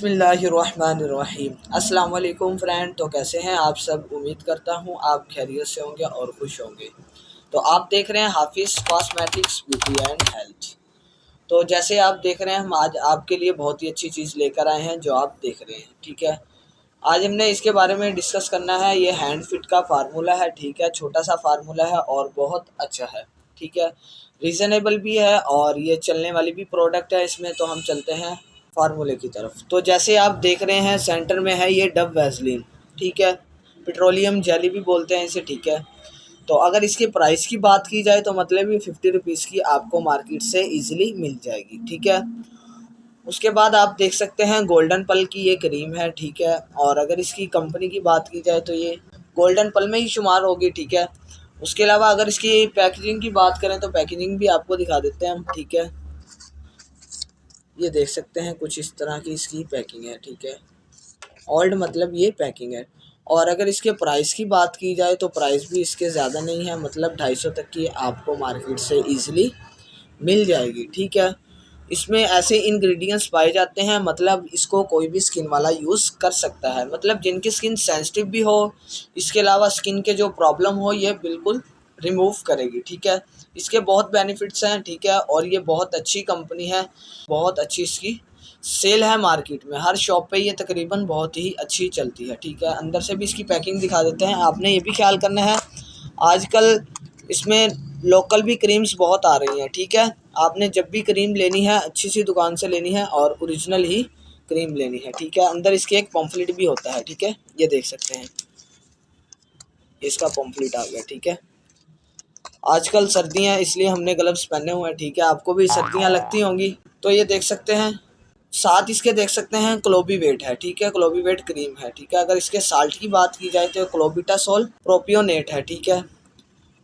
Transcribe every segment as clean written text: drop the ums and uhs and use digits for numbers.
बिस्मिल्लाहिर्रहमानिर्रहीम। अस्सलाम वालेकुम फ्रेंड। तो कैसे हैं आप सब? उम्मीद करता हूँ आप खैरियत से होंगे और खुश होंगे। तो आप देख रहे हैं हाफिज़ कॉस्मेटिक्स ब्यूटी एंड हेल्थ। तो जैसे आप देख रहे हैं, हम आज आपके लिए बहुत ही अच्छी चीज़ लेकर आए हैं जो आप देख रहे हैं। ठीक है, आज हमने इसके बारे में डिस्कस करना है। ये हैंड फिट का फार्मूला है। ठीक है, छोटा सा फार्मूला है और बहुत अच्छा है। ठीक है, रीज़नेबल भी है और ये चलने वाली भी प्रोडक्ट है इसमें। तो हम चलते हैं फार्मूले की तरफ। तो जैसे आप देख रहे हैं, सेंटर में है ये डव वैसलीन। ठीक है, पेट्रोलियम जेली भी बोलते हैं इसे। ठीक है, तो अगर इसके प्राइस की बात की जाए तो मतलब ये 50 रुपीज़ की आपको मार्केट से ईजिली मिल जाएगी। ठीक है, उसके बाद आप देख सकते हैं गोल्डन पल की ये क्रीम है। ठीक है, और अगर इसकी कंपनी की बात की जाए तो ये गोल्डन पल में ही शुमार होगी। ठीक है, उसके अलावा अगर इसकी पैकेजिंग की बात करें तो पैकेजिंग भी आपको दिखा देते हैं हम। ठीक है, ये देख सकते हैं कुछ इस तरह की इसकी पैकिंग है। ठीक है, ओल्ड मतलब ये पैकिंग है। और अगर इसके प्राइस की बात की जाए तो प्राइस भी इसके ज़्यादा नहीं है, मतलब 250 तक की आपको मार्केट से ईजिली मिल जाएगी। ठीक है, इसमें ऐसे इंग्रेडिएंट्स पाए जाते हैं, मतलब इसको कोई भी स्किन वाला यूज़ कर सकता है, मतलब जिनकी स्किन सेंसिटिव भी हो। इसके अलावा स्किन के जो प्रॉब्लम हो ये बिल्कुल रिमूव करेगी। ठीक है, इसके बहुत बेनिफिट्स हैं। ठीक है, और ये बहुत अच्छी कंपनी है, बहुत अच्छी इसकी सेल है मार्केट में। हर शॉप पे ये तकरीबन बहुत ही अच्छी चलती है। ठीक है, अंदर से भी इसकी पैकिंग दिखा देते हैं। आपने ये भी ख्याल करना है, आजकल इसमें लोकल भी क्रीम्स बहुत आ रही हैं। ठीक है, आपने जब भी क्रीम लेनी है अच्छी सी दुकान से लेनी है और ओरिजिनल ही क्रीम लेनी है। ठीक है, अंदर इसके एक पम्फलेट भी होता है। ठीक है, ये देख सकते हैं, इसका पम्फलेट आ गया। ठीक है, आजकल सर्दियाँ इसलिए हमने ग्लव्स पहने हुए हैं। ठीक है, आपको भी सर्दियाँ लगती होंगी। तो ये देख सकते हैं, साथ इसके देख सकते हैं क्लोबीवेट है। ठीक है, क्लोबीवेट क्रीम है। ठीक है, अगर इसके साल्ट की बात की जाए तो क्लोबिटासोल प्रोपियोनेट है। ठीक है,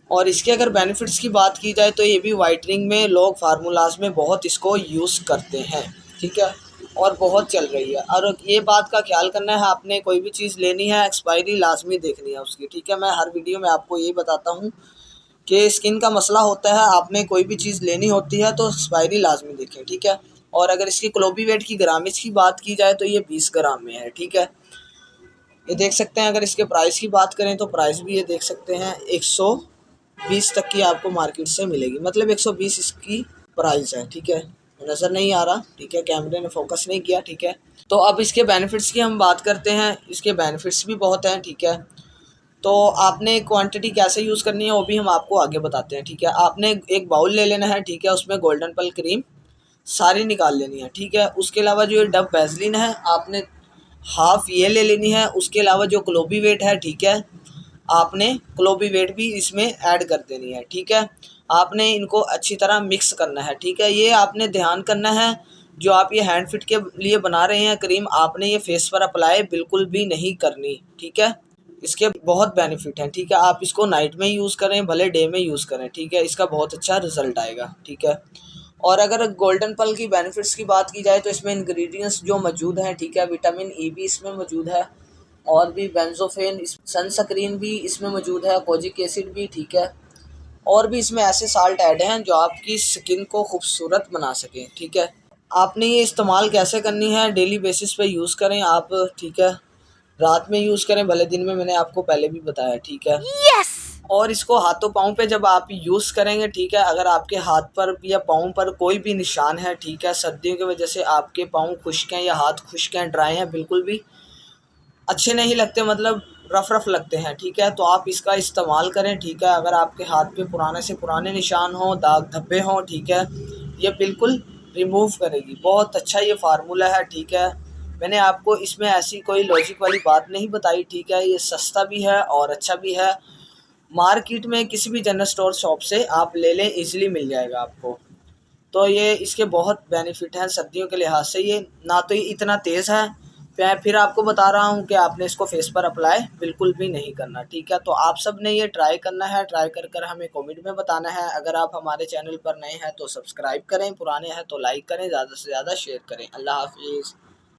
और इसके अगर बेनिफिट्स की बात की जाए तो ये भी वाइटनिंग में लोग फार्मूलाज में बहुत इसको यूज़ करते हैं। ठीक है, और बहुत चल रही है। और ये बात का ख्याल करना है, आपने कोई भी चीज़ लेनी है एक्सपायरी लाजमी देखनी है उसकी। ठीक है, मैं हर वीडियो में आपको यही बताता हूँ कि स्किन का मसला होता है, आपने कोई भी चीज़ लेनी होती है तो एक्सपायरी लाजमी देखें। ठीक है, और अगर इसकी क्लोबीवेट की ग्रामेज की बात की जाए तो ये 20 ग्राम में है। ठीक है, ये देख सकते हैं। अगर इसके प्राइस की बात करें तो प्राइस भी ये देख सकते हैं 120 तक की आपको मार्केट से मिलेगी, मतलब 120 इसकी प्राइस है। ठीक है, नज़र नहीं आ रहा। ठीक है, कैमरे ने फोकस नहीं किया। ठीक है, तो अब इसके बेनिफिट्स की हम बात करते हैं। इसके बेनिफिट्स भी बहुत हैं। ठीक है, तो आपने क्वांटिटी कैसे यूज़ करनी है वो भी हम आपको आगे बताते हैं। ठीक है, आपने एक बाउल ले लेना है। ठीक है, उसमें गोल्डन पल क्रीम सारी निकाल लेनी है। ठीक है, उसके अलावा जो ये डव वैसलीन है आपने हाफ ये ले लेनी है। उसके अलावा जो क्लोबीवेट है, ठीक है, आपने क्लोबीवेट भी इसमें ऐड कर देनी है। ठीक है, आपने इनको अच्छी तरह मिक्स करना है। ठीक है, ये आपने ध्यान करना है, जो आप ये हैंड फिट के लिए बना रहे हैं क्रीम, आपने ये फेस पर अप्लाई बिल्कुल भी नहीं करनी। ठीक है, इसके बहुत बेनिफिट हैं। ठीक है, आप इसको नाइट में यूज़ करें भले डे में यूज़ करें। ठीक है, इसका बहुत अच्छा रिजल्ट आएगा। ठीक है, और अगर गोल्डन पल की बेनिफिट्स की बात की जाए तो इसमें इंग्रेडिएंट्स जो मौजूद हैं, ठीक है, विटामिन ई भी इसमें मौजूद है, और भी बेंजोफेन, सनस्क्रीन भी इसमें मौजूद है, कोजिक एसिड भी। ठीक है, और भी इसमें ऐसे साल्ट ऐड हैं जो आपकी स्किन को खूबसूरत बना सकें। ठीक है, आपने ये इस्तेमाल कैसे करनी है, डेली बेसिस पे यूज़ करें आप। ठीक है, रात में यूज़ करें भले दिन में, मैंने आपको पहले भी बताया। ठीक है, और इसको हाथों पाँव पे जब आप यूज़ करेंगे, ठीक है, अगर आपके हाथ पर या पाँव पर कोई भी निशान है, ठीक है, सर्दियों की वजह से आपके पाँव खुश्क हैं या हाथ खुश्क हैं, ड्राई हैं, बिल्कुल भी अच्छे नहीं लगते, मतलब रफ रफ लगते हैं, ठीक है, तो आप इसका इस्तेमाल करें। ठीक है, अगर आपके हाथ पे पुराने से पुराने निशान हों, दाग धब्बे हों, ठीक है, ये बिल्कुल रिमूव करेगी। बहुत अच्छा ये फार्मूला है। ठीक है, मैंने आपको इसमें ऐसी कोई लॉजिक वाली बात नहीं बताई। ठीक है, ये सस्ता भी है और अच्छा भी है। मार्केट में किसी भी जनरल स्टोर शॉप से आप ले लें, इजीली मिल जाएगा आपको। तो ये इसके बहुत बेनिफिट हैं सर्दियों के लिहाज से। ये ना तो ये इतना तेज़ है, मैं फिर आपको बता रहा हूँ कि आपने इसको फेस पर अप्लाई बिल्कुल भी नहीं करना। ठीक है, तो आप सब ने ये ट्राई करना है, ट्राई कर कर हमें कमेंट में बताना है। अगर आप हमारे चैनल पर नए हैं तो सब्सक्राइब करें, पुराने हैं तो लाइक करें, ज़्यादा से ज़्यादा शेयर करें। अल्लाह हाफिज़।